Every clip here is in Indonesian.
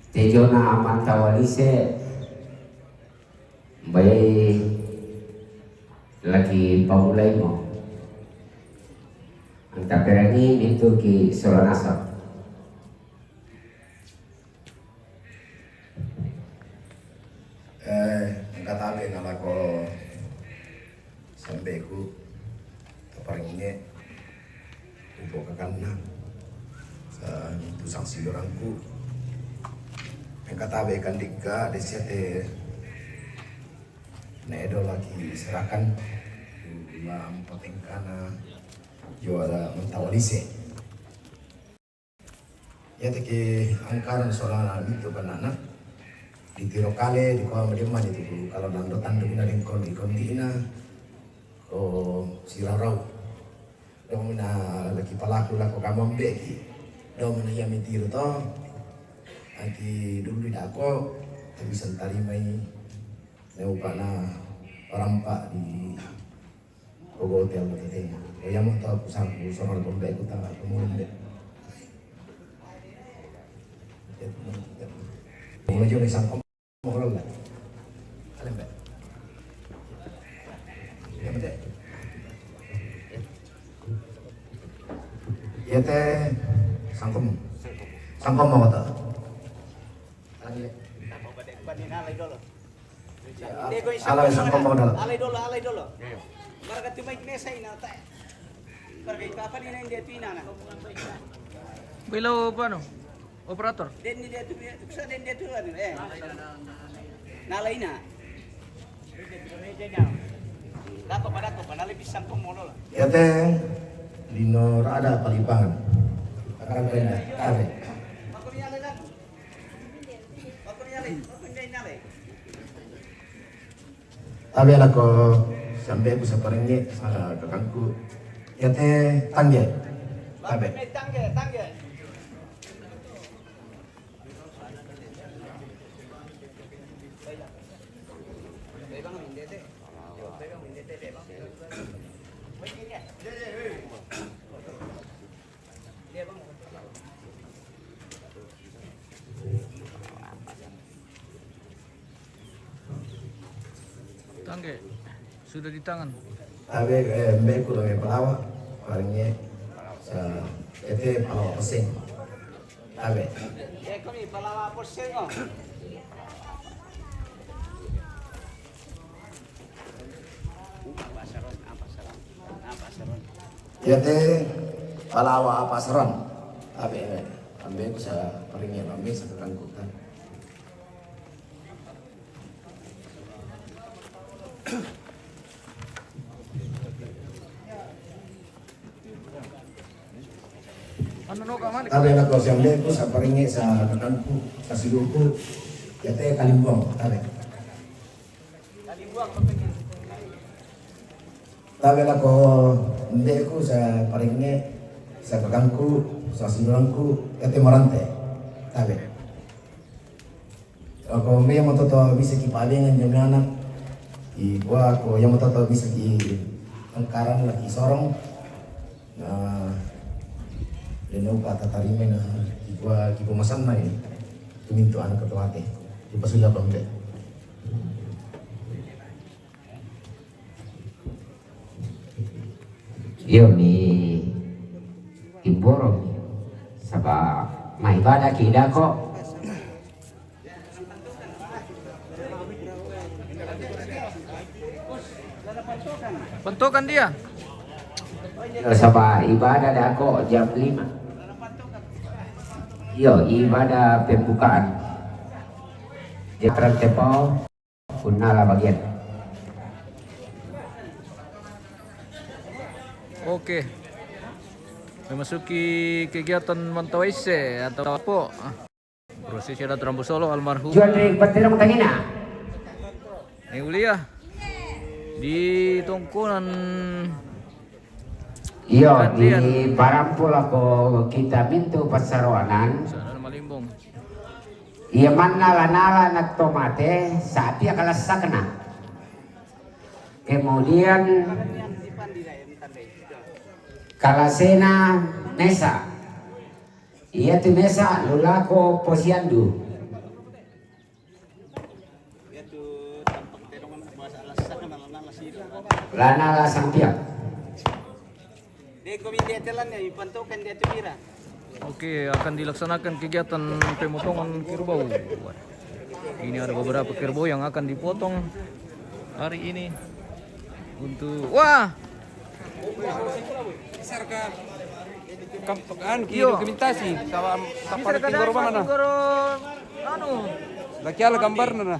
Tejona aman tawalise bay lagi pamulay mo ang taperani itu ki solanasa katabe nama ko sampai ku paringnya untuk kekanan sa pusang silorangku yang katabe kan dika desiate na edo lagi serakan la potengkana juara mentawalise ya teke angkaran solana itu kanana di tiro kale di kau mediman itu kalau nando tando ina di kondi ina o sirarau dong mina lagi palaku lako kamam beki dong mina yami tiro to anti dulu di dako tapi sentari mai neu kana orang pak di Ogo hotel begitu o yang mau tahu pusangku soal kombe ku tak kemudian deh mulai jadi sangkom Mohon lah, kalian baik. Ya betul. Ya teh sangkom mau tak? Lagi. Alay sangkom mau dah. Alay dolo. Barang tu baik nesa ina tak. Barang apa ni nang dia tu ina na. Bilau apa no? Operator. Den dia tu bisa den dia tu kan nalay na. Dako nalay pisang pemolo lah. Ya teh dino ada palipangan. Akan benda kare. Aku ni alay dako. Aku ni nalay. Tapi ako sampai aku saparenge sa kakangku. Ya teh tangge. Tabe. Tangge. Tangge sudah di tangan. Abe mbek ku dong pelawa palingnya sa ete palawa pesing. Abe. Kami palawa poseng oh. Ya teh palawa apa seron. Abe ambe ku sa palingnya ambe sa kakangku kan. Ano no ka man? Tabe na ko sa ambe ku sa palingnya sa kakangku sa siluku. Ya teh kalimbong tabe. Tabe na ko ambe ku sa palingnya sa kakangku sa sinulangku ya teh marante. Tabe. Ako may mo to bisa kipalingan yung anak. Iwa ko yang matato bisa di angkaran lagi sorong na leno kata tarime na iwa ki pemasan mai tuminto anak ketuate di pasuya pamde yo ni imboro saba maibada kida ko Bentukan dia. saba ibadah dako jam 5 yo ibadah pembukaan jatran tepo kunala bagian. Oke. Memasuki kegiatan Mantawaise atau apa? Prosesi adat Rambu Solo almarhum. Jual dari batirang tangina. Yang mulia di tongkonan Iyo di Parampul ako kita mintu pasarwanan. sana Malimbong. Iya man nala nagtomate sapi akalassak na. Kemudian kalasena mesa. Iya tu mesa lulako posyandu. Lana sang pihak. Di komite telan ya, ipantukan dia tumira. Oke, akan dilaksanakan kegiatan pemotongan kerbau. Ini ada beberapa kerbau yang akan dipotong hari ini untuk Kiro dokumentasi sama tinggoro mana? Laki ala gambar na.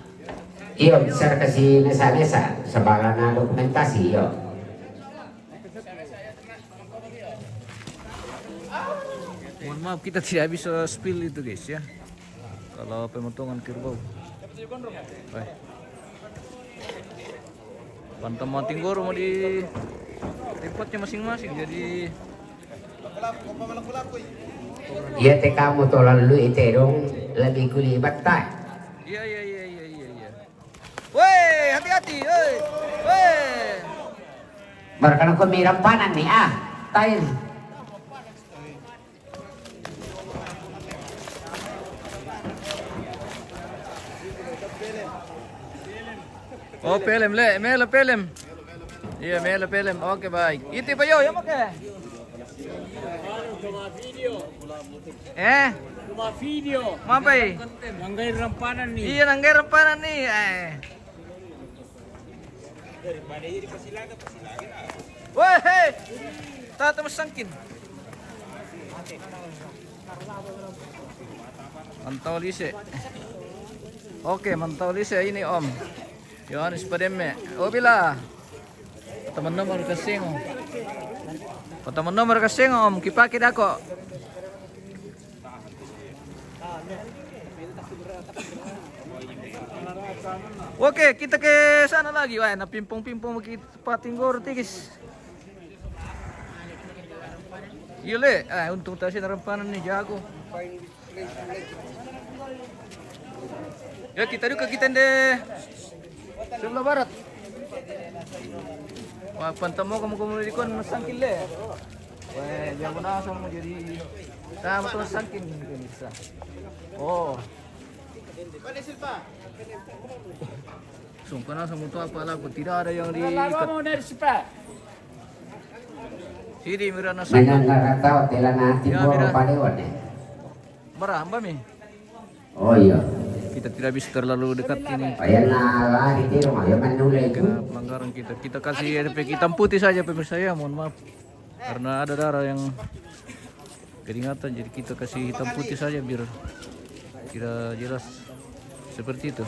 Iyo bisa kasih nesa-nesa sebagai dokumentasi iyo. Mohon maaf kita tidak bisa spill itu guys ya. Kalau pemotongan kerbau. Baik. Pantaman tinggoro mau di tempatnya masing-masing jadi Iya teh kamu tolan lu itu dong lebih kulibat tak. iya. Woi, hati-hati, woi. Woi. Barkan aku miram panan nih tayin. Oh, pelem le, mele pelem. Iya, mele pelem. Oke, baik. Itu pa yo, oke. Cuma video. Mapai. Nanggai rampanan nih. Iya, nanggai rempanan nih. Woi, hei. Tata masangkin. Mantau lise. Oke, mantau lise ini Om. Yohanes Pademme. Oh bila. Teman nomor kasing. Teman nomor kasing Om. Kipakit ako. Oke, kita ke sana lagi. Wah, napimpong-pimpong kita patinggor tigis. Yule, untung tadi rempanan nih jago. Ya kita juga kita deh sebelah barat. Wah, pantamo kamu di kon masangkin le. Wah, jago nasa mau jadi sama tuh masangkin bisa. Oh. Sungkan nasa mau tuh apa lagu tidak ada yang di. Mau dari siapa? Sini mira nasa. Menanggar tahu telan nanti Ya, boro mira. padewan nih. Marah, Mbak Mi. Oh iya. Kita tidak bisa terlalu dekat ini. Ayan na lari di rumah ya manulay ko. Kena pelanggaran kita. Kita kasih RP hitam putih saja pemirsa ya, mohon maaf. Karena ada darah yang keringatan, jadi kita kasih hitam putih saja biar tidak jelas seperti itu.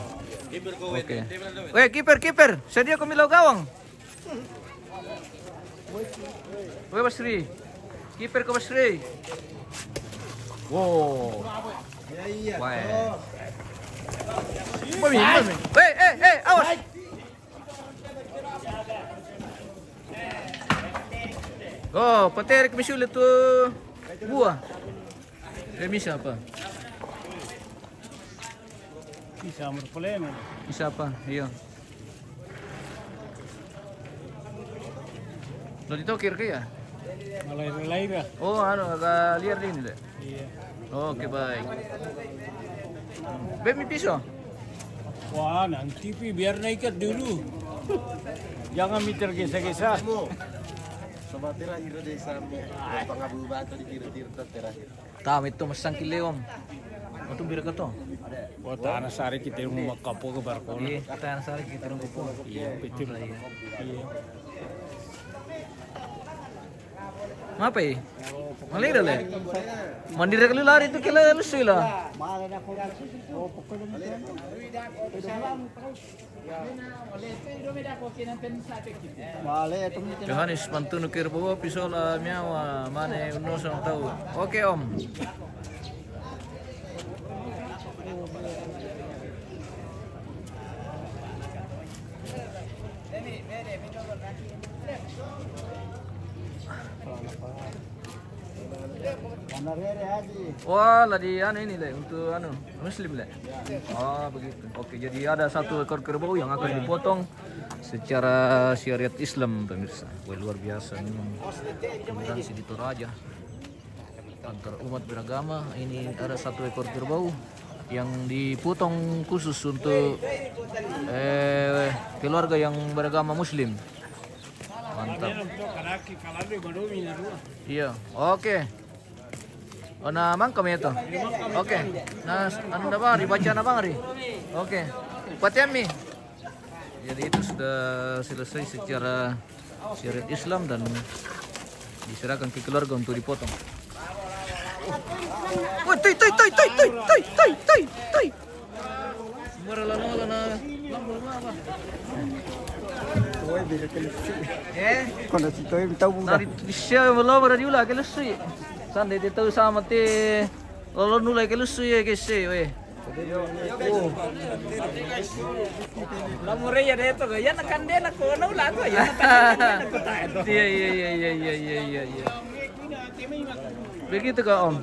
Oke. Weh, kiper, sedia kemilau gawang. Weh, Basri. Kiper ke Basri. Wow. Wah. Mami. Awas. Oh, pateri kami sulit tuh buah. Demi siapa? Bisa berproblem. Bisa apa? Iya. Lo ditokir ke ya? Malay ya. Oh, agak liar ini deh. Iya. Oke, baik. Bemi pisau. Wah, nanti biar naikat dulu. Jangan meter gesa-gesa. Tama itu masang kileom. Atau bira ka to? Wah, tanah sari kita mau makapo ke barko. Iya, kata sari kita nunggu po. Iya, betul. Iya. Ngapa eh? Malira le. Mandira kali lari itu kila lusu lah. Johannes pantun kir bawa pisola miawa mana uno sang tahu. Oke Om. Wah, lagi ini le untuk muslim le. Oh begitu. Oke, jadi ada satu ekor kerbau yang akan dipotong secara syariat Islam pemirsa. Wah, luar biasa ini toleransi di Toraja antar umat beragama. Ini ada satu ekor kerbau yang dipotong khusus untuk keluarga yang beragama Muslim. Mantap. Ano to karaki kalado madumi na dua. Iya, oke. Oh, nah, mang kami itu. Oke. Nah, anu na bang, dibaca na bang Ari? Oke. Patiami. Jadi itu sudah selesai secara syariat Islam dan diserahkan ke keluarga untuk dipotong. Woi, tuy. Mura lana. Kono si toy tahu Dari siya wala bara diula ke lusu. Sande dia tahu sama te lolo nulai ke lusu ya ke se we. Lamure ya deto ya nakan de na kono la to ya. Iya. Begitu kak Om.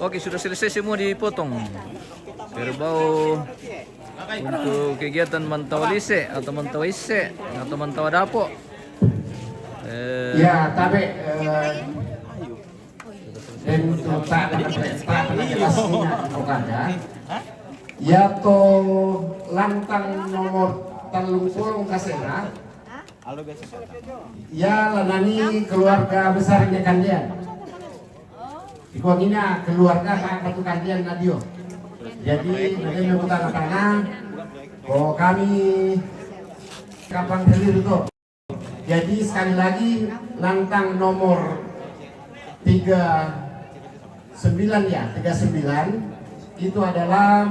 Oke, sudah selesai semua dipotong. Kerbau untuk kegiatan mantau lise atau mantau ise atau mantau dapo. Ya, tapi untuk tak jelasnya ada. Ya to lantang nomor 30 kasena. Ya lanani keluarga besarnya kandian. Ikuangina keluarga kakak kandian Nadio. Jadi bagaimana utara tanah, oh kami kapan helir itu. Jadi sekali lagi lantang nomor 39 ya, 39 itu adalah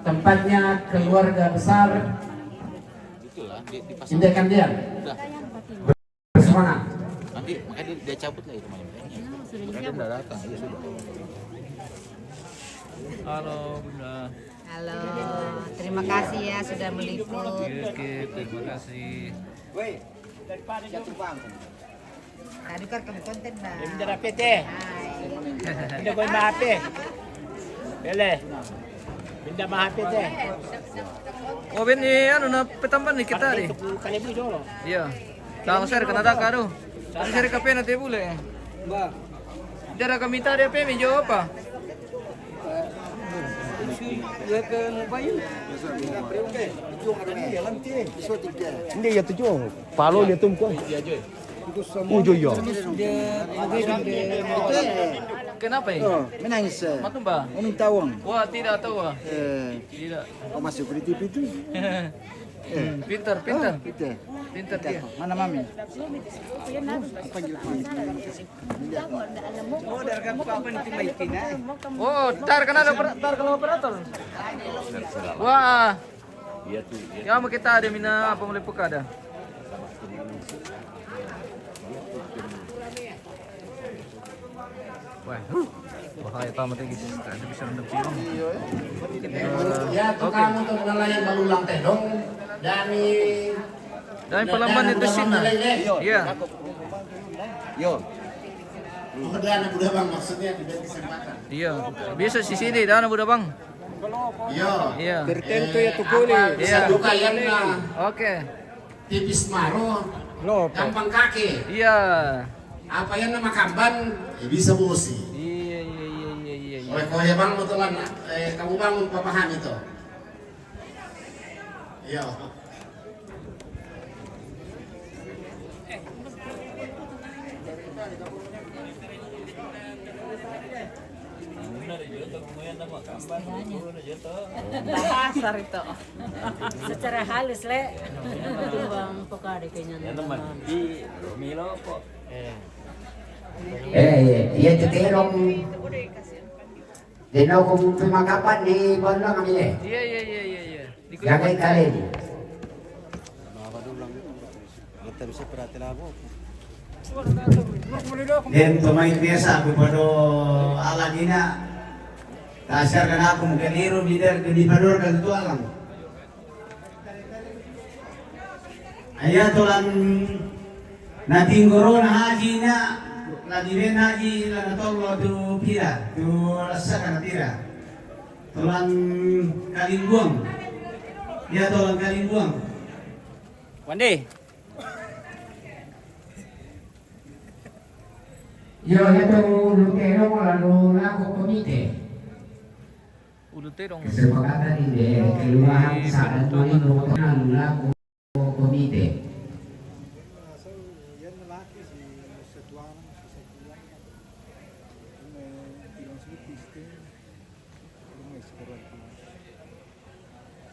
tempatnya keluarga besar Indek Kandian. Bersemangat. Nanti makanya dia cabut lagi kemarin. Dia udah datang, ya sudah. Halo Bunda. Halo, terima kasih ya sudah meliput. Oke, terima kasih. Woi, daripada jatuh bang. Tadi kan kamu konten dah. Minda rapi teh. Minda kau mahape. Bele. Minda mahape teh. Oh Ben ni anu na petamban ni kita ni. Kali beli dulu. Iya. Tahu saya kena dak kado. Tadi saya kape nanti boleh. Ba. Jara kami tadi apa mi jawab apa? Hindi ya tujuh. Palo dia tumpu. Ujo yo. Kenapa ini? Menangis. Matum ba? Uming tawang. Wah, tidak tahu ah. Tidak. Kau masuk di TV itu? Pintar. Pintar dia. Mana mami? Oh, dari kamu apa nih timaikin Oh, tar kalau operator. Wah. Ya mau kita ada mina apa mulai puka ada. Wah. Bahaya tamat gitu. Ada bisa rendam film. Ya tukang untuk nelayan balulang tedong dari Pelamban itu sini. Iya. Yo. Udah anak muda bang maksudnya diberi kesempatan. Iya. Biasa di sini dah anak muda bang. Iya. Tertentu ya tuh boleh. Iya. Duka yang Oke. tipis maru, gampang kaki. Iya. Apa yang nama kamban bisa bosi. Iya. Oleh kau ya bang betulan kamu bangun papahan itu. Iya. Bahasa itu secara halus le bang pokade kayaknya Di Milo kok. Iya cekerong. Di nau kung pimakapan di Bandung kami le. Iya. Jagai kalian. Kita bisa perhatian aku. Dan pemain biasa kepada Aladina kasar kan aku mungkin hero leader di Pador kan itu alam. Ayat tulan nating corona haji na ladiren haji na tolong tu pira tu rasa kan pira tulan kalingguang ya tulan kalingguang. Wandi. Yo itu lukero lalu aku komite. Udah terong. Kesepakatan ini kelurahan saat Malino Lagu Komite.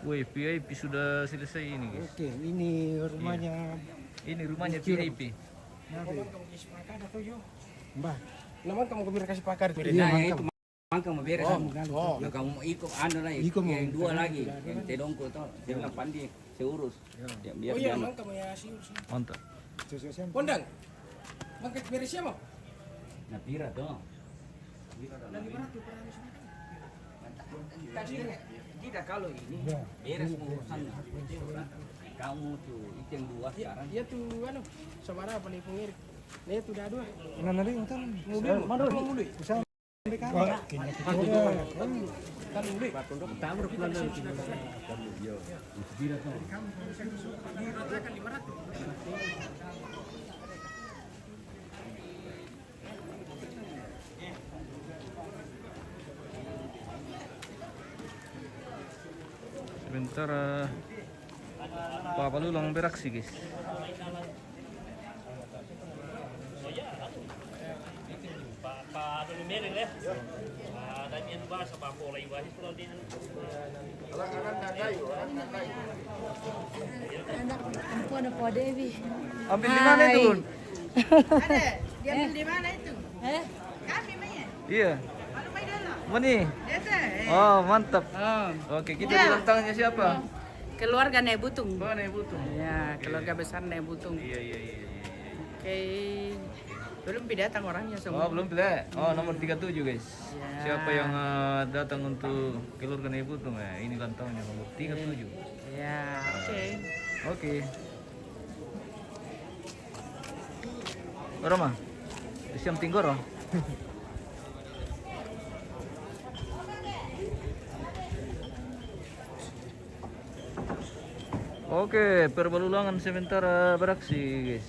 Wih, VIP sudah selesai ini, guys. Oke, ini rumahnya. Ini rumahnya VIP. Mbak, naman kamu kebir kasih pakar. Nah, itu mangkang mau beres. Yang kamu mau ikut anu lagi. Yang dua lagi. Yang tedongko itu. Yang pandi saya urus. Ya, biar Oh iya, dia- mangkang ya sih. Mantap. Pondang. Mangkang beres siapa? Nah, pira tuh. Tidak kalau ini beres urusan kamu tuh itu yang dua sekarang. Iya tuh anu, sabara apa nih pengir. Nih tuh dah dua. Nah, nanti utang ngudi. Mana ngudi? Bisa. Sebentar Pak Palulang beraksi, guys. Ampun, apa Dewi? Ambil di mana itu, Bun? Ada, diambil di mana itu? Kami Maya. Iya. Malu main dalam. Mana? Ada. Oh, mantap. Oke, kita Ya. ulang tahunnya siapa? Keluarga Nek Butung. Oh, Nek Butung. Ya, keluarga besar Nek Butung. Iya. Oke. Belum datang orangnya semua. Oh, belum pilih. Oh, nomor 37, guys. Ya. Siapa yang datang untuk keluarga Nek Butung? Ini ulang tahunnya nomor 37. Ya, oke. Oke. Roma. Siam tinggoro. Oke, perbalulangan sementara beraksi, guys.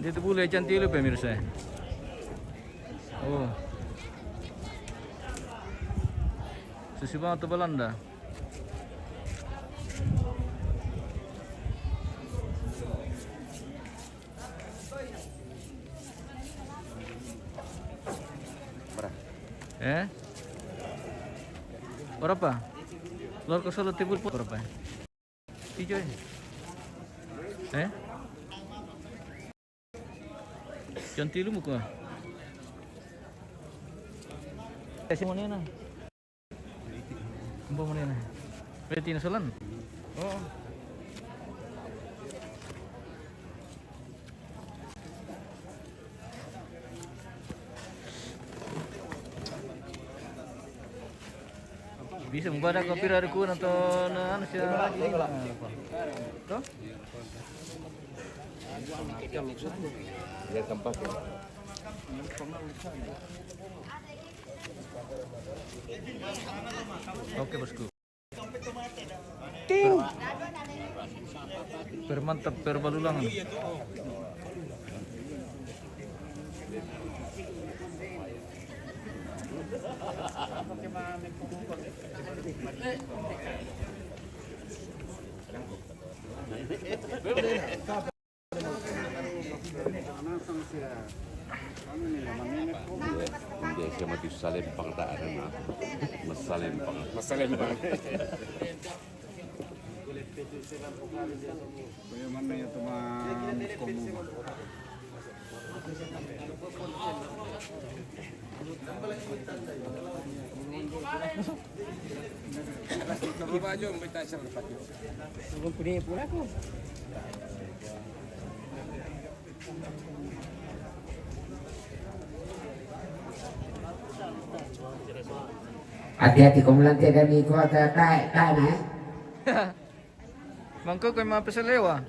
Dia tu boleh cantik lu pemirsa. Oh. Susi banget tu Belanda. Berapa? Luar ke Solo Tibul berapa? Hijau ya? Cantik lu muka. Kasih mana na? Mbak mana na? Berarti nasalan. Oh. Bisa membaca kopi rariku atau anu siya lagi. Tuh? Lihat tempat ya. Oke bosku. Ting. Permantap perbalulangan. Dia sama tu salempang tak ada nak. Masalempang. Bagaimana ya teman komu? Coba aja minta share depan. Belum punya pula aku. Hati-hati kau melantik dari kuota kai na. Mangko ko'y mapasalewa.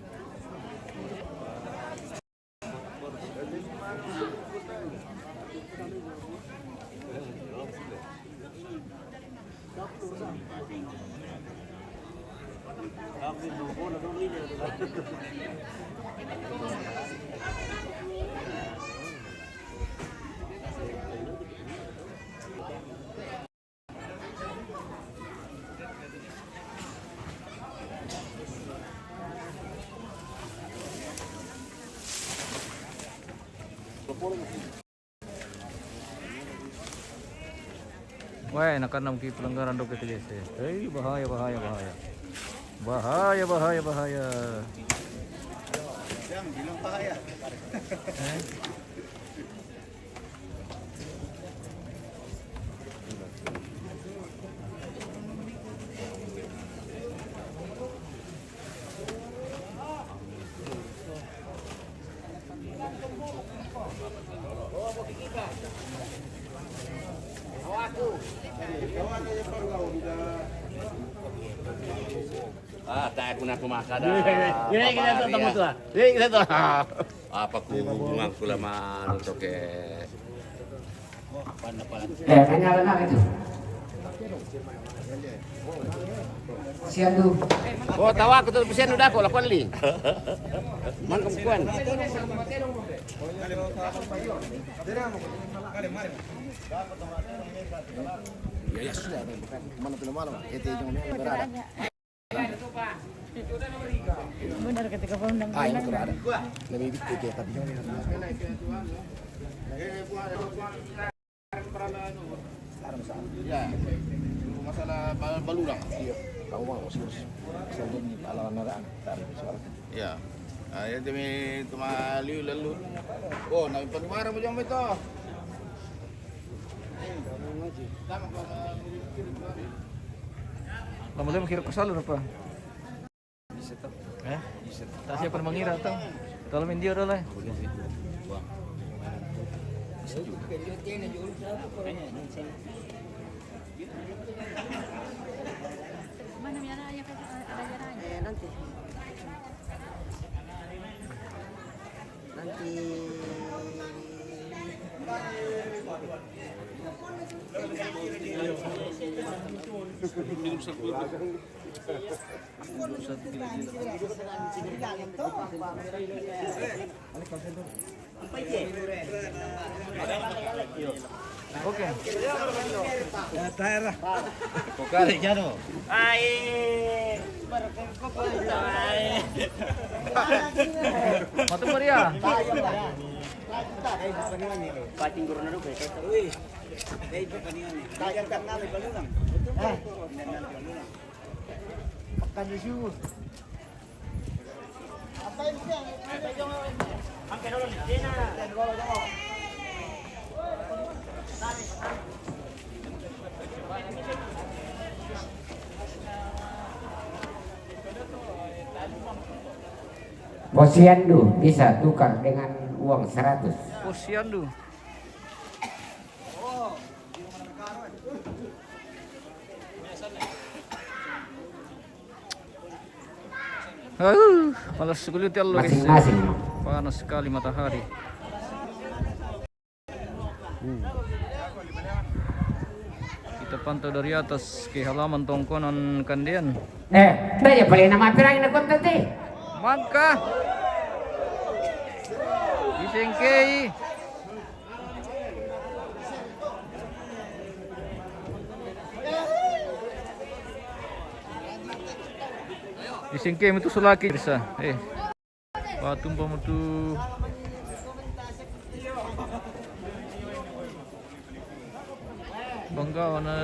Wah, nakanam ki pelanggaran do KTJC. Hei, bahaya. Bahaya. Jangan bilang bahaya. Tak aku nak makan dah. Kita tu temu tu. Kita tu. Apa ku hubungan ku lama untuk ke. Tanya anak itu. Siandu. Oh, tahu aku tu pesen udah aku lakukan link. Mana kemkuan? Ya sudah, mana tu malam. Kita jangan berada. Benar ketika undang Yang berada. Lebih dikit ya, tapi jangan. Ya, masalah balulang. Iya, tahu mau serius. Sampai ni kalau naraan tarik soal. Ya. Ya demi tumali lalu. Oh, nak penumara mo jam itu. Lama-lama kira kesal apa? Bisa tuh. Bisa. Tak siapa mengira tuh. Kalau main dia dah lah. Mana yang ada jaraknya nanti. Oke. Kokali jano. Matu Maria. Pating guru naruh kayak itu. Wih, kayak itu kan ini. Kayak kan nabi balulang. Makan di situ. Apa ini? Angkat dulu di sini. Posyandu bisa tukar dengan uang 100. Posyandu. Malas sekali Allah. Masing-masing. Panas sekali matahari. Kita pantau dari atas ke halaman tongkonan Kandian. Tanya boleh nama pirangin aku tadi. Maka disengkei. Disengkei itu sulaki bisa. Patung pamutu. Bangga wana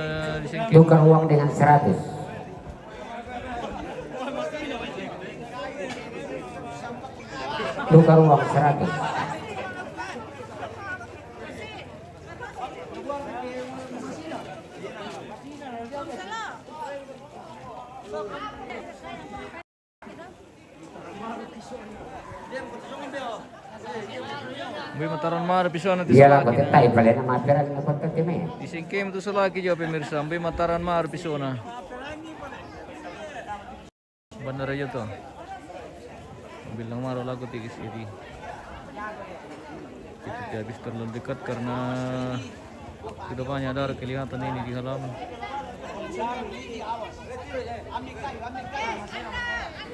disengkei. Tukar uang dengan 100. Tukar uang 100. Ambil mataran mar pisona tu Iyalah selagi. kota tai pala na mapera na kota time. Disingkem tu selagi jo pemirsa. Ambil mataran mar pisona. Bener aja tuh. Ambil lang maro lagu tigis ini. Kita habis terlalu dekat karena tidak banyak ada kelihatan ini di halaman.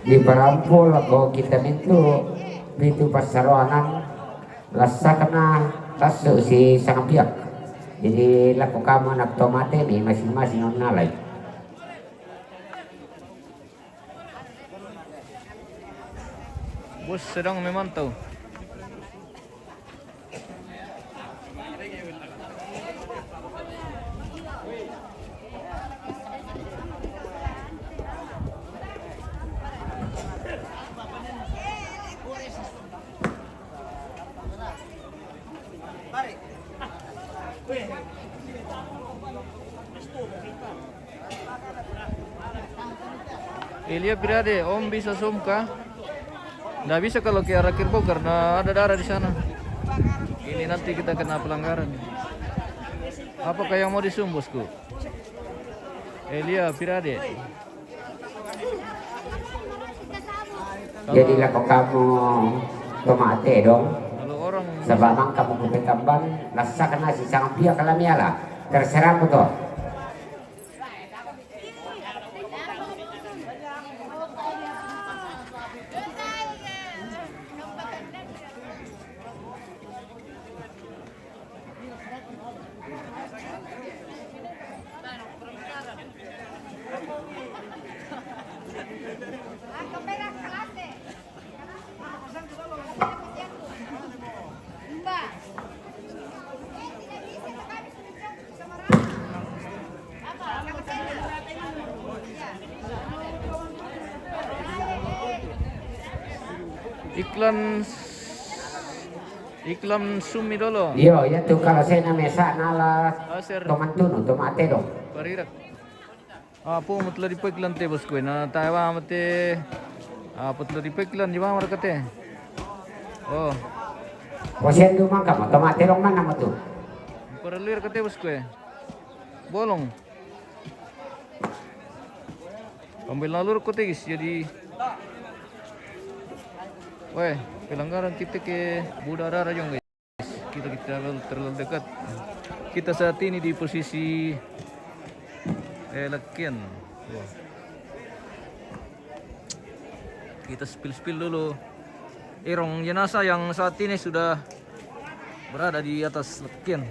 Di Barampol ako kita itu pasaroanan lasa kena taso si sang pihak. Jadi laku kamu nak tomate ni masing-masing ang nalay. Bos sedang memantau. Elia Pirade, Om bisa zoom kah? Nggak bisa kalau ke arah Kirbau karena ada darah di sana. Ini nanti kita kena pelanggaran. Apakah yang mau di zoom bosku? Elia Pirade. Jadi laku kamu tomate dong. Kalau orang Sebab kamu kupetamban lasa kena si sang pihak kalamiala. Terserah mo to. iklan sumi dulu. Yo, ya tu kalau saya na mesa nala Aser tomantuno tomate dong. parirak. Apo matla di iklan te bosku na tawa mate. Apo matla di iklan di mana kate? Oh, Posien dumang kamu tomate dong mana mo tu? paralir kate bosku. Bolong. Ambil nalur kote guys jadi. Weh, pelanggaran kita ke budara rajong guys. Kita terlalu dekat. Kita saat ini di posisi Lakian. Wah. Kita spill dulu. Erong jenazah yang saat ini sudah berada di atas Lakian.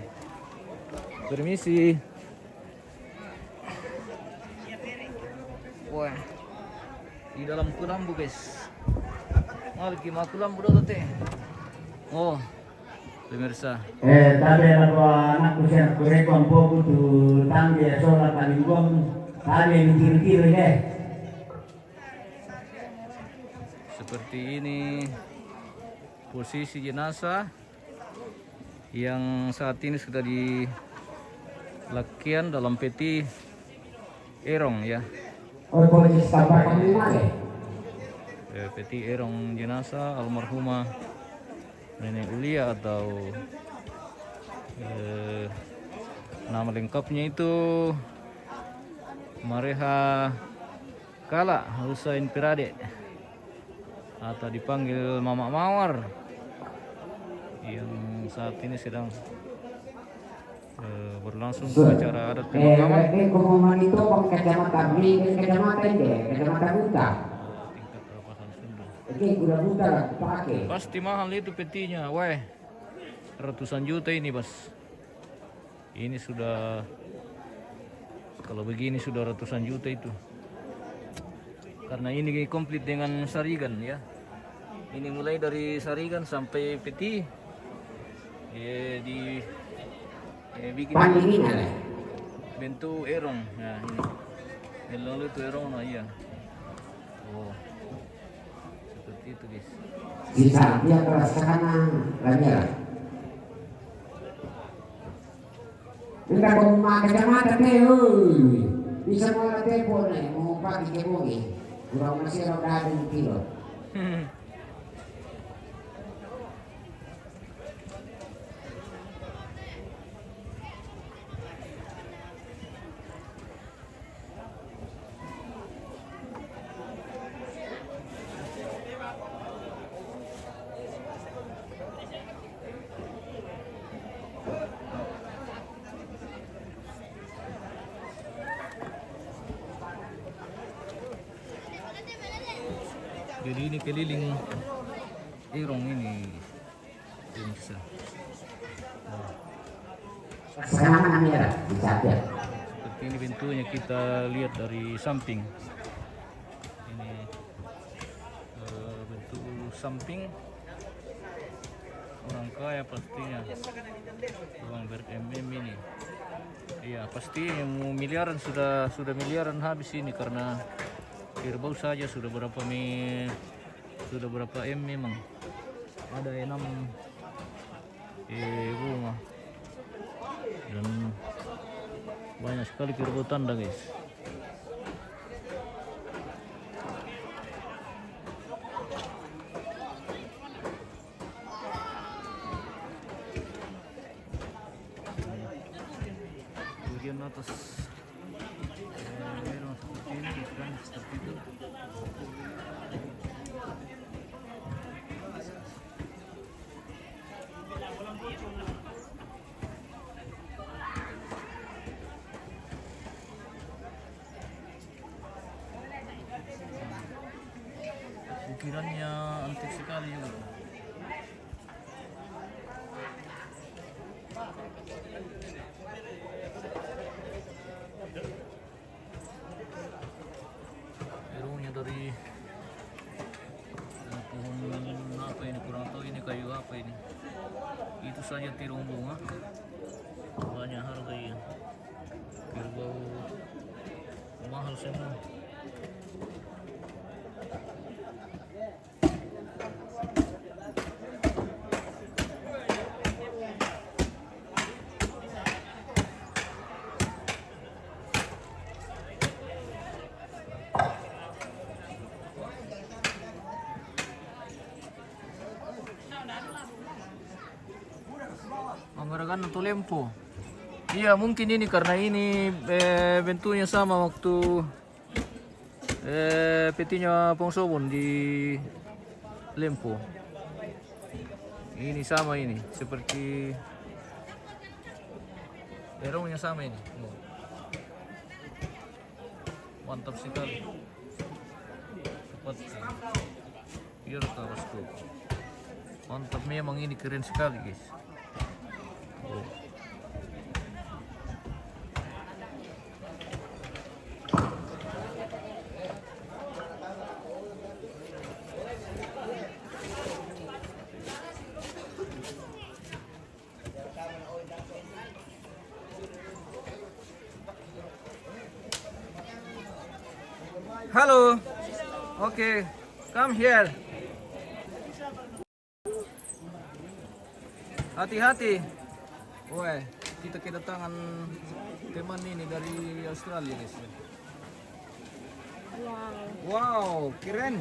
Permisi. Wah. Di dalam kulambu guys. Mari makulam bro tete. Oh, pemirsa. Tapi ako anak ko siya kureko ang pogo tu tanggi sola paningkom kali mikir-mikir Seperti ini posisi jenazah yang saat ini sudah di Lakian dalam peti erong ya. Oh, boleh tambah kami mana? Peti erong jenazah almarhumah Nenek Ulia atau nama lengkapnya itu Mareha Kala Husain Pirade atau dipanggil Mama Mawar yang saat ini sedang berlangsung acara adat pemakaman. Kumuman itu pang kecamatan ini kecamatan deh, kecamatan Buta. Oke, kuda Buta lah pakai. Pasti mahal itu petinya, weh. Ratusan juta ini, Bos. Ini sudah kalau begini sudah ratusan juta itu. Karena ini komplit dengan sarigan ya. Ini mulai dari sarigan sampai peti. Bikin bentuk erong. Nah, ini. Lalu itu erong nah iya. Oh. Seperti itu, guys. Bisa dia merasakan banyak. Enggak kau makan kecamatan deh, bisa mau telepon nih, mau pagi ke bumi. Kurang masih ada di kilo. Jadi ini keliling Irong ini pemirsa. Sekarang mana merah dicatat. Seperti ini bentuknya, kita lihat dari samping. Ini bentuk samping orang kaya pastinya, uang ber-MM ini. Iya pasti mau miliaran, sudah miliaran habis ini karena kerbau saja sudah berapa M memang. Ada 6 bunga dan banyak sekali kerbau tanda guys. Bagian atas memang seperti ini, kan seperti itu. Ukirannya antik sekali juga. Irungnya dari pohon apa ini, kurang tahu ini kayu apa ini. Itu saja tirung bunga, banyak harga ya. Kerbau mahal semua. Menggunakan untuk lempo. Iya mungkin ini karena ini bentuknya sama waktu petinya Pongsobon di lempo. Ini sama ini seperti erongnya sama ini. Mantap sekali. Cepat. Biar bosku. Mantap memang, ini keren sekali guys. Halo, oke, come here. Hati-hati. Wah, kita kedatangan teman ini dari Australia guys. Wow, keren.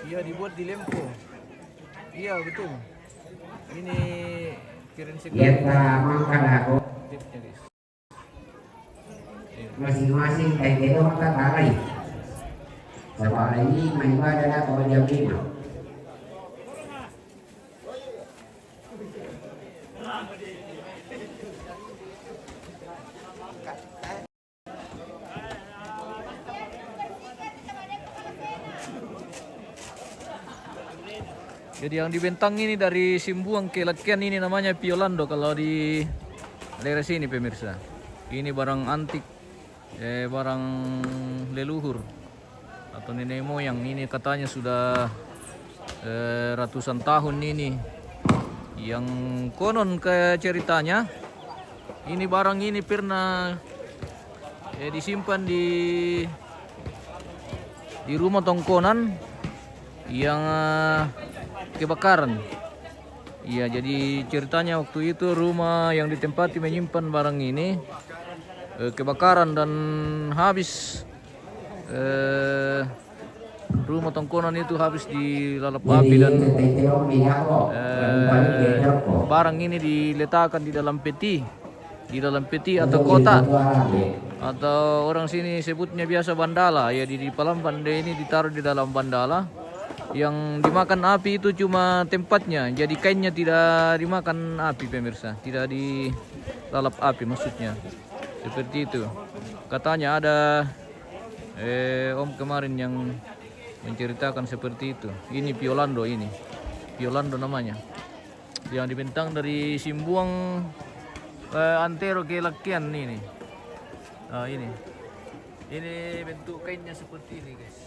Iya, dibuat di lempo. Iya betul. Ini keren sekali. Kita makan aku. Tipsnya guys. Masing-masing kayak gitu maka tarai. Sekolah ini main adalah kalau jam 5. Jadi yang dibentang ini dari Simbuang ke Latkian ini namanya Piolando kalau di daerah sini pemirsa. Ini barang antik, barang leluhur atau nenek moyang. Ini katanya sudah ratusan tahun ini. Yang konon ke ceritanya, ini barang ini pernah disimpan di rumah tongkonan yang kebakaran. Iya, jadi ceritanya waktu itu rumah yang ditempati menyimpan barang ini kebakaran dan habis rumah tongkonan itu habis dilalap api dan barang ini diletakkan di dalam peti atau kotak atau orang sini sebutnya biasa bandala. Ya, di Palamban ini ditaruh di dalam bandala. Yang dimakan api itu cuma tempatnya, jadi kainnya tidak dimakan api pemirsa, tidak dilalap api maksudnya. Seperti itu. Katanya ada om kemarin yang menceritakan seperti itu. Ini Piolando ini. Piolando namanya. Yang dibentang dari Simbuang antero ke Lakian ini. Nah, ini. Ini bentuk kainnya seperti ini, guys.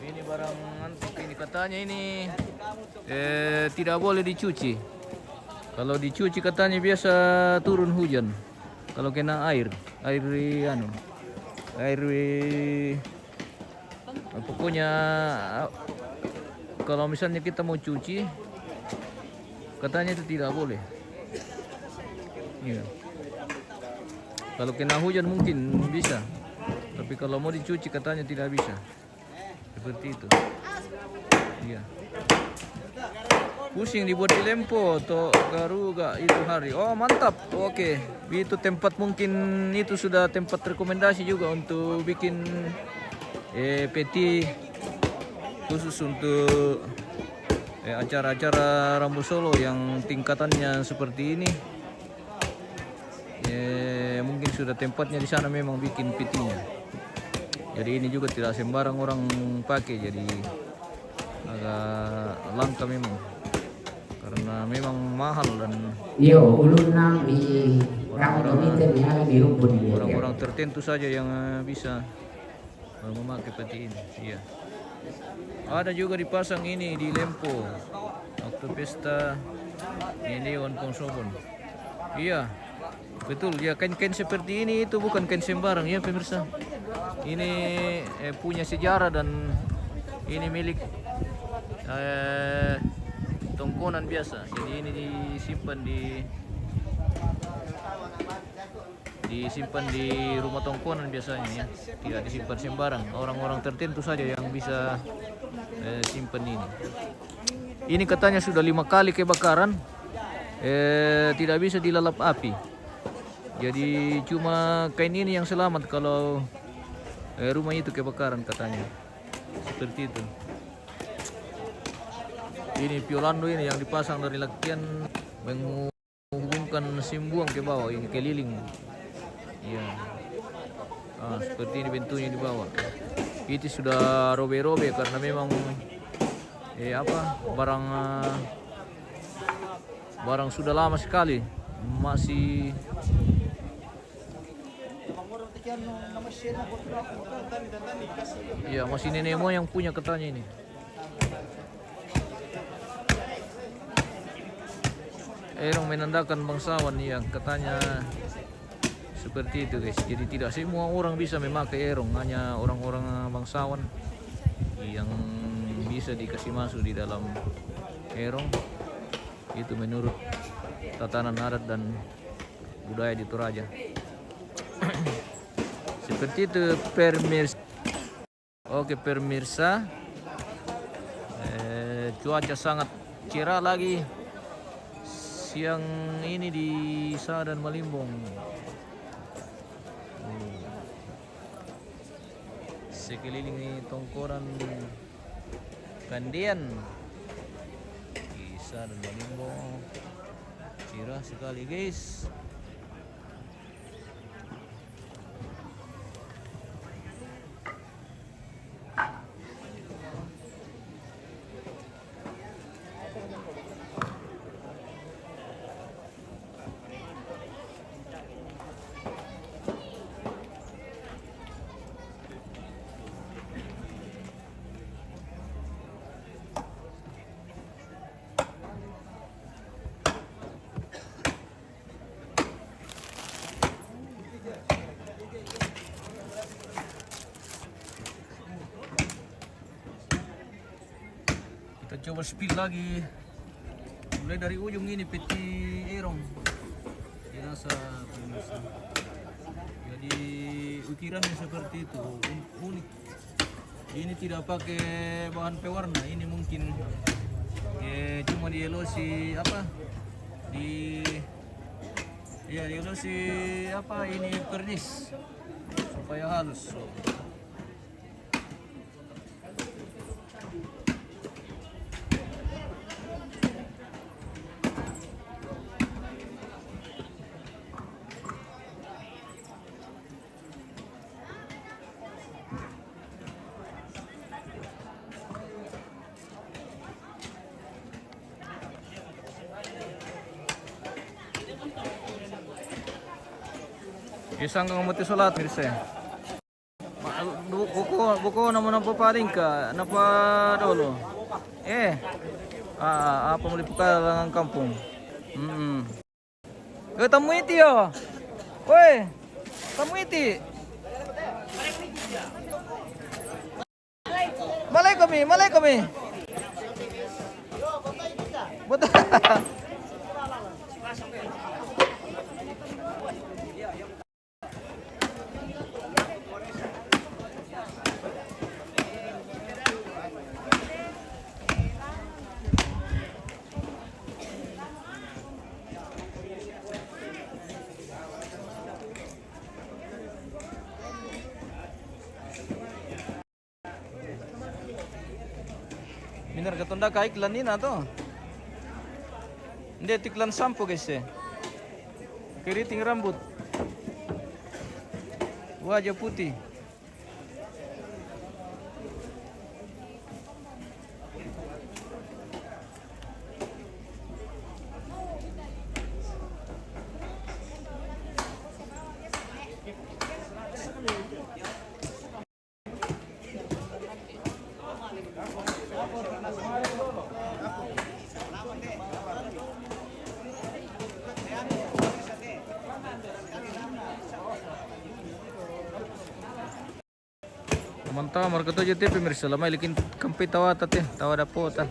Ini barang antik ini, katanya ini tidak boleh dicuci. Kalau dicuci katanya biasa turun hujan. Kalau kena air pokoknya kalau misalnya kita mau cuci katanya itu tidak boleh. Iya. Kalau kena hujan mungkin bisa, tapi kalau mau dicuci katanya tidak bisa. Seperti itu. Iya. Pusing dibuat di Lempo atau Garuga itu hari. Oh mantap. Oke. Itu tempat mungkin itu sudah tempat rekomendasi juga untuk bikin peti khusus untuk acara-acara Rambu Solo yang tingkatannya seperti ini. Mungkin sudah tempatnya di sana memang bikin petinya. Jadi ini juga tidak sembarang orang pakai, jadi agak langka memang karena memang mahal dan orang-orang tertentu saja yang bisa memakai peti ini. Iya. Ada juga dipasang ini di Lempo waktu pesta ini Dewan Pongsobon. Iya. Betul, ya kain-kain seperti ini itu bukan kain sembarang ya pemirsa. Ini punya sejarah dan ini milik Tongkonan biasa. Jadi ini disimpan di rumah Tongkonan biasanya ya. Tidak disimpan sembarang. Orang-orang tertentu saja yang bisa simpan ini. Ini katanya sudah 5 kali kebakaran, tidak bisa dilalap api. Jadi cuma kain ini yang selamat kalau rumah itu kebakaran katanya. Seperti itu. Ini Piolando ini yang dipasang dari Lakian menghubungkan Simbuang ke bawah, ini keliling. Iya. Seperti ini bentuknya di bawah. Itu sudah robe-robe karena memang barang sudah lama sekali. Masih ya masih nenek moyang punya katanya ini. Erong menandakan bangsawan yang katanya seperti itu guys. Jadi tidak semua orang bisa memakai erong, hanya orang-orang bangsawan yang bisa dikasih masuk di dalam erong. Itu menurut tatanan adat dan budaya di Toraja. Seperti itu pemirsa. Oke pemirsa, cuaca sangat cerah lagi siang ini di Sadan Malimbong. Sekeliling ini Tongkonan Kandian di Sadan Malimbong. Cerah sekali guys. Kita coba spill lagi. Mulai dari ujung ini peti erong. Dirasa pemirsa. Jadi ukirannya seperti itu, unik. Ini tidak pakai bahan pewarna. Ini mungkin cuma dielosi dielosi ini pernis Supaya halus. Isang kang mati salat mirsa. Buko naman ang papaling ka, napa dolo. Apa muli puka lang ang kampung. Tamu iti yo. Woi, tamu iti. Malay kami. Betul. Minar katunda ka iklan ni na to. Hindi tiklan sampo guys eh. Keriting rambut. Wajah putih. Mantap, marka to jete pemirsa lamai likin kampi tawa tate, tawa dapo ta.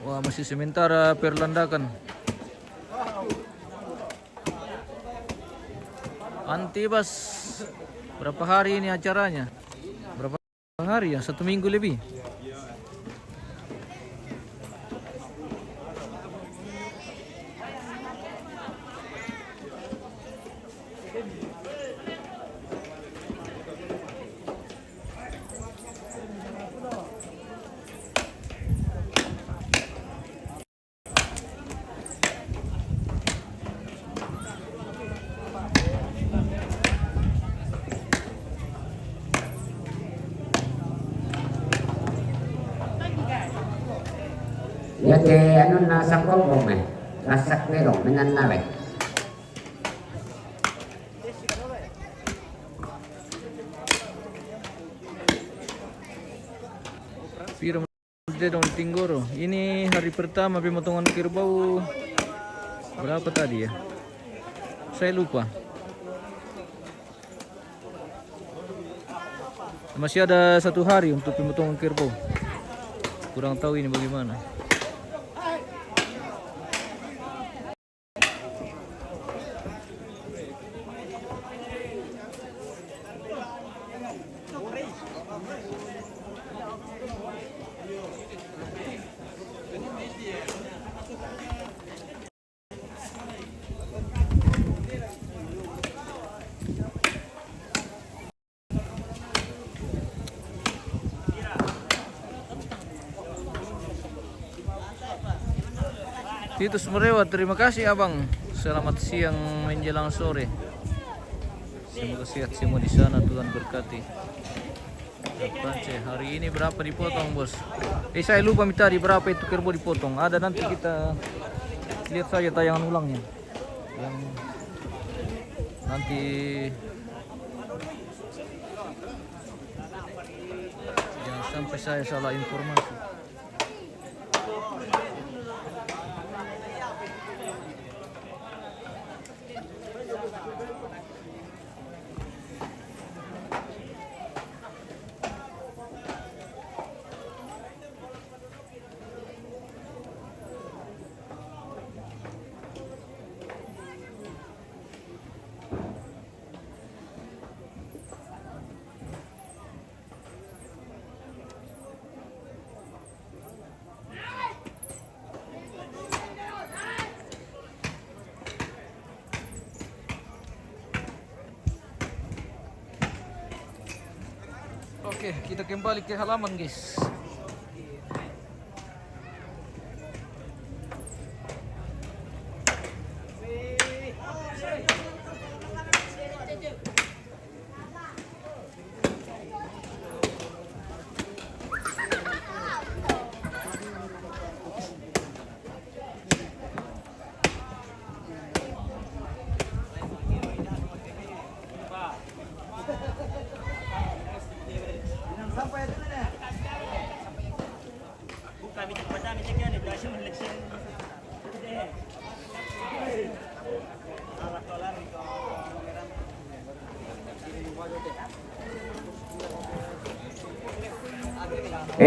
Wah, masih sementara perlandakan. Antibas, berapa hari ini acaranya? Berapa hari ya? 1 minggu lebih. Ya ke anu nasa kopong rasak merong menanawek. Piro dong Tinggoro. Ini hari pertama pemotongan kerbau. Berapa tadi ya? Saya lupa. Masih ada 1 hari untuk pemotongan kerbau. Kurang tahu ini bagaimana. Titus Merewat, terima kasih abang. Selamat siang menjelang sore. Semoga sehat semua di sana, Tuhan berkati. Pance, hari ini berapa dipotong bos? Saya lupa minta di berapa itu kerbau dipotong. Ada nanti kita lihat saja tayangan ulangnya. Yang nanti jangan sampai saya salah informasi. Oke, kita kembali ke halaman, guys.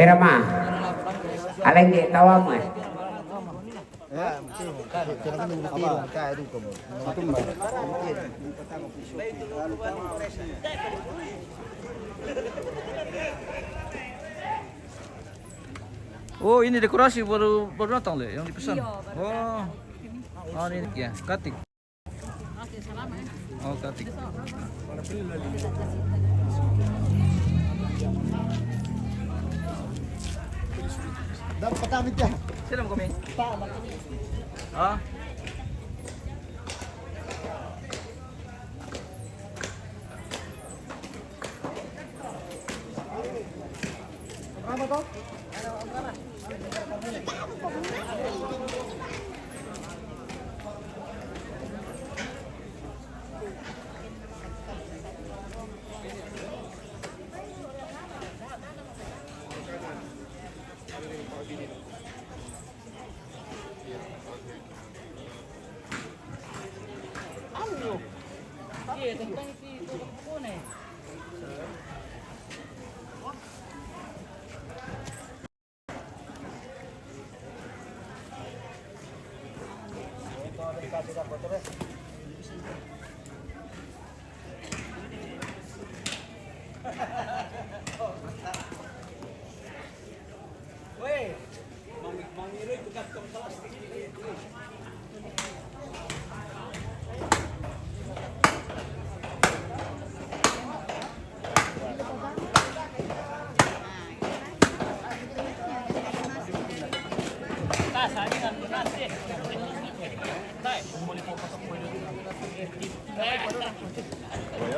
Rama, aleng di tawa mo eh. Oh, ini dekorasi baru datang le yang dipesan. Oh. Oh, ini ya, katik. Oh, katik. Dapat kami dia. Sila mo kami? Ah? Apa to?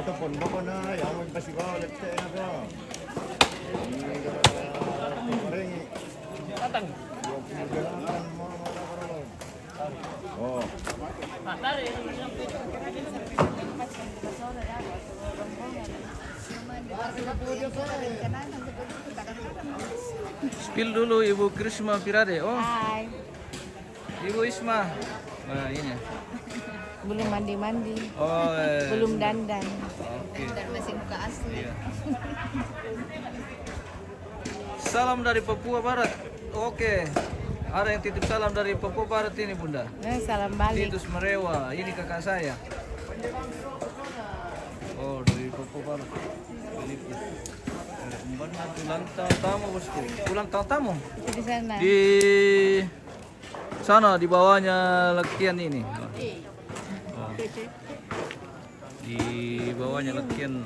Ito pun mo na, yang mo pasigaw let's say na ko. Datang. Oh. Spill dulu Ibu Krisma Pirade. Oh. Hai. Ibu Isma. Nah, ini. Belum mandi-mandi. Oh. Belum dandan. Oke. Dan masih muka asli. Iya. Salam dari Papua Barat. Oke. Ada yang titip salam dari Papua Barat ini, Bunda. Salam balik. Titus Merewa. Ini kakak saya. Oh, dari Papua Barat. Benar ulang tahun tamu, bosku. Ulang tahun tamu. Di sana. Di sana di bawahnya Lekian ini. Oh. Di bawahnya Lekian.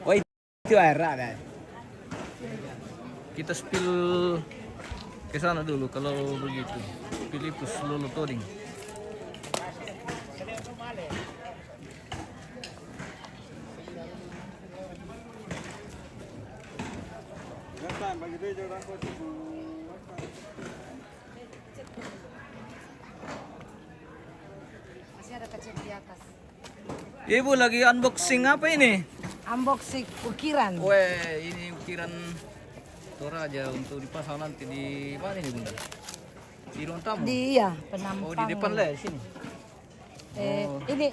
Oh, itu air ada. Kita spill ke sana dulu kalau begitu. Filipus Lolo Toding. Masih ada kecil di atas. Ibu lagi unboxing apa ini? Unboxing ukiran. Weh, ini ukiran Toraja untuk dipasang nanti di mana ini, Bunda? Di ruang tamu? Iya, penampang. Oh, di depan lah sini. Ini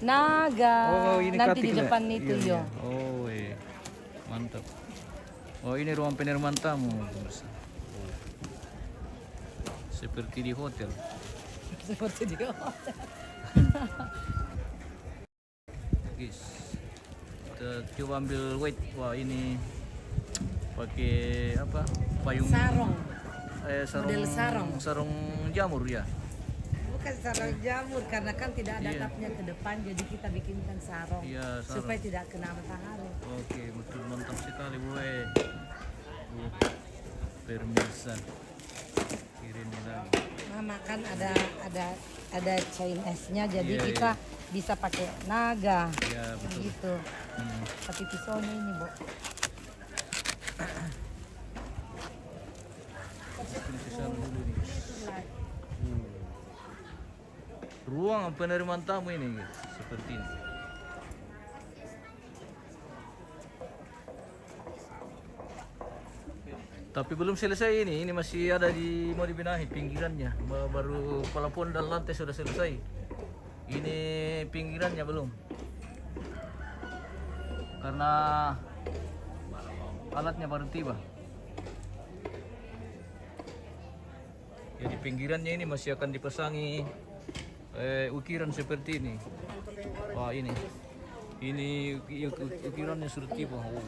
naga. Oh, ini nanti katik di depan lah. itu Iya, yo. iya. Oh, mantap. Oh, ini ruang penerimaan tamu, pemirsa. Seperti di hotel. Seperti di hotel. Guys, kita coba ambil weight. Wah, ini pakai apa? Payung Sarung. Sarung. Model sarung. Sarung jamur ya. bukan sarung jamur karena kan tidak ada Iya. atapnya ke depan, jadi kita bikinkan sarung, Iya, sarung. supaya tidak kena matahari. Oke, betul, mantap sekali Bu. Pemirsa. Kirim lagi. Mama kan ada Chinese-nya, jadi Iya, kita bisa pakai naga. Iya, betul. Gitu. Tapi pisaunya ini, Bu. Sarung dulu nih. Ruang penerimaan tamu ini guys, seperti ini. Tapi belum selesai ini masih ada mau dibenahi pinggirannya. Baru pelapon dan lantai sudah selesai. Ini pinggirannya belum. Karena alatnya baru tiba. Jadi pinggirannya ini masih akan dipasangi ukiran seperti ini. Wah ini ukirannya sudah tiba. Oh.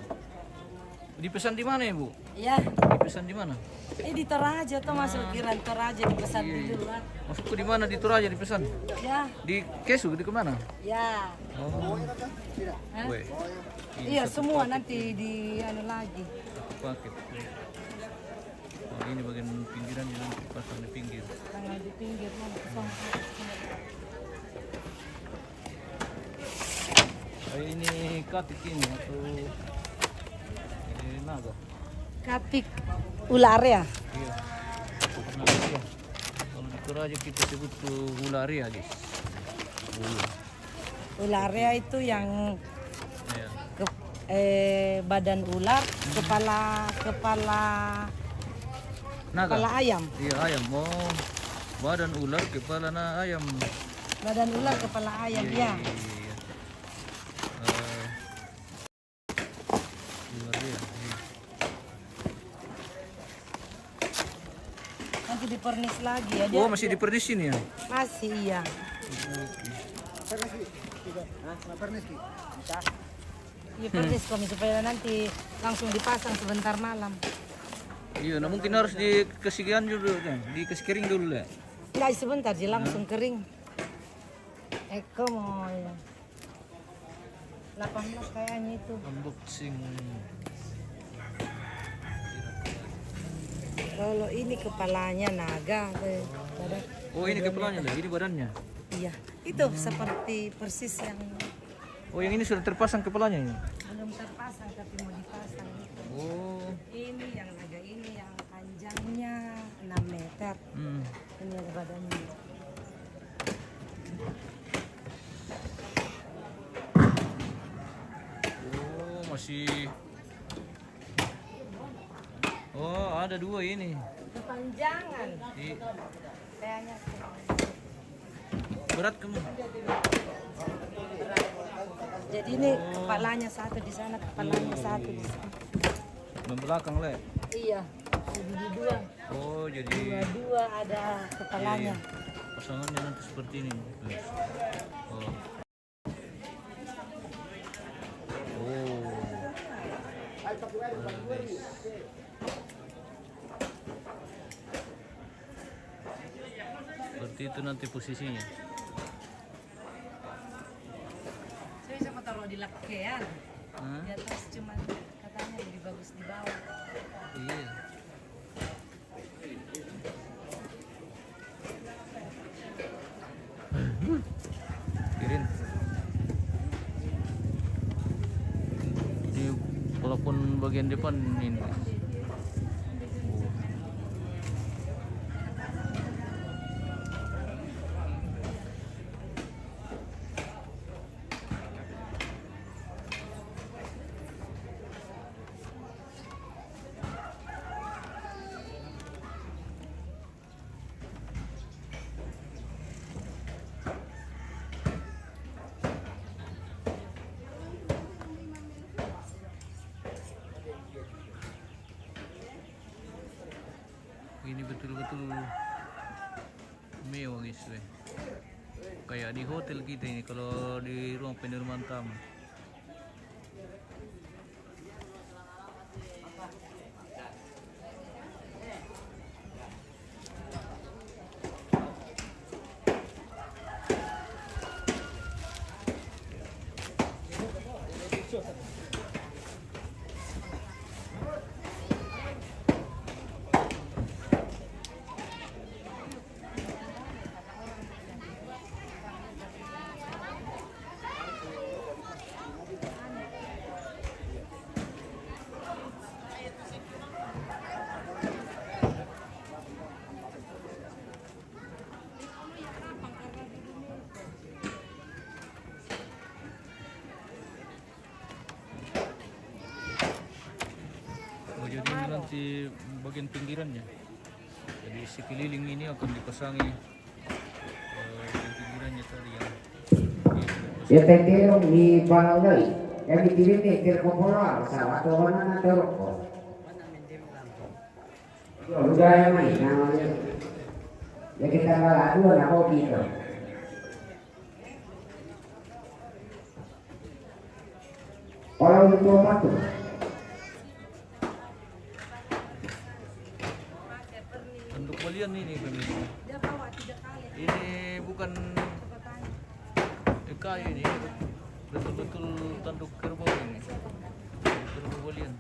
Dipesan di mana Ibu? Ya, Dipesan di mana? di Toraja tuh masuk ukiran Toraja dipesan dulu lah. Masuk ke di mana di Toraja dipesan? Ya, Di Kesu di kemana? ya. Oh. Hah? Weh. Ini Iya, satu semua paket. nanti di lagi. Satu paket. Oh, ini bagian pinggirannya nanti pasang di pinggir. Tanggal di pinggir mana? Ini katik ini atau naga? Katik ularia. Iya. Naga. Kalau di Toraja kita sebut tuh ularia guys. Ularia itu yang Iya. badan ular, Naga. kepala ayam. Iya ayam. Oh, badan ular kepala ayam. Badan ular, kepala ayam, ya. Iya. Ularia. Iya. Nanti dipernis lagi ya dia. Oh masih di pernis ini ya? Masih, iya. Iya, pernis kami supaya nanti langsung dipasang sebentar malam. Iya, nah mungkin harus dikasih dulu, dikasih kering dulu ya. Enggak, sebentar sih langsung kering. Eko mau ya. 18 kayaknya itu. Unboxing. Kalau ini kepalanya naga. Oh ini kepalanya lah, ini badannya. Iya, itu seperti persis yang Oh yang ini sudah terpasang kepalanya ini. belum terpasang tapi mau dipasang itu. Oh. Ini yang naga ini yang panjangnya 6 meter. Ini ada badannya. Oh masih. Oh ada dua ini. Kepanjangan. Kayaknya. Berat kamu. Jadi ini kepalanya satu di sana, kepalanya satu di sana. Membelakang le. Iya, jadi dua. Oh jadi. Dua ada kepalanya. Iya. Pasangannya nanti seperti ini. Oh. Seperti itu nanti posisinya. Saya bisa taruh di lakean. Di atas cuman katanya lebih bagus di bawah. Iya. Kirin. Ini walaupun bagian depan ini. Ini betul-betul mewah guys, kayak di hotel kita ini kalau di ruang penerimaan tamu. seperti bagian pinggirannya. Jadi sekeliling ini akan dipasangi pinggirannya tadi yang Ya tetero di balai. Yang ditibit terkopolar salah tuh mana terko. Udah ya mai namanya. Ya kita nggak dua nak kopi itu. Orang itu apa tuh? tanduk balian ini pemirsa. Ini bukan kayu ini, betul-betul tanduk kerbau ini. Kerbau balian.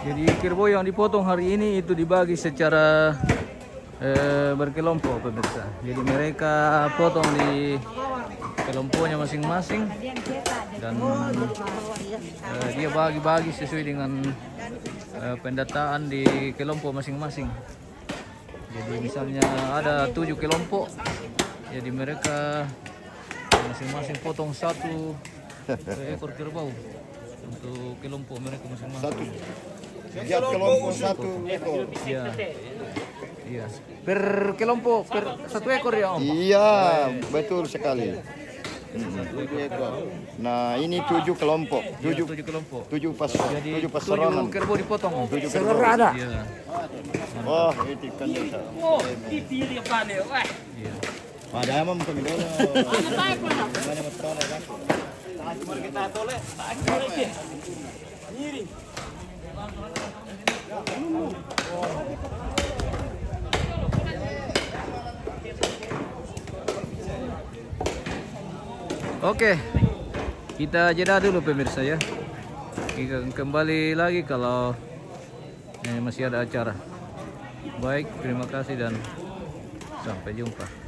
Jadi kerbau yang dipotong hari ini itu dibagi secara berkelompok pemirsa. Jadi mereka potong di kelompoknya masing-masing dan dia bagi-bagi sesuai dengan pendataan di kelompok masing-masing. Jadi misalnya ada 7 kelompok, jadi mereka masing-masing potong 1 ekor kerbau untuk kelompok mereka masing-masing. Setiap kelompok 1 ekor. Iya. Iya. Per kelompok per 1 ekor ya Om? Iya, betul sekali. 1 ekor. Nah, ini 7 kelompok. 7 kelompok. 7 Jadi 7 pasaran. kerbau dipotong Om. 7 kerbau ada. Iya. Oh, itu kan ya. Oh, dipilih panen. Wah. Iya. Ada emang kami dulu. Mana betul kan? Mari kita toleh. Tak lagi. Nyiri. Oke, kita jeda dulu pemirsa ya. Kita kembali lagi kalau masih ada acara. Baik, terima kasih dan sampai jumpa.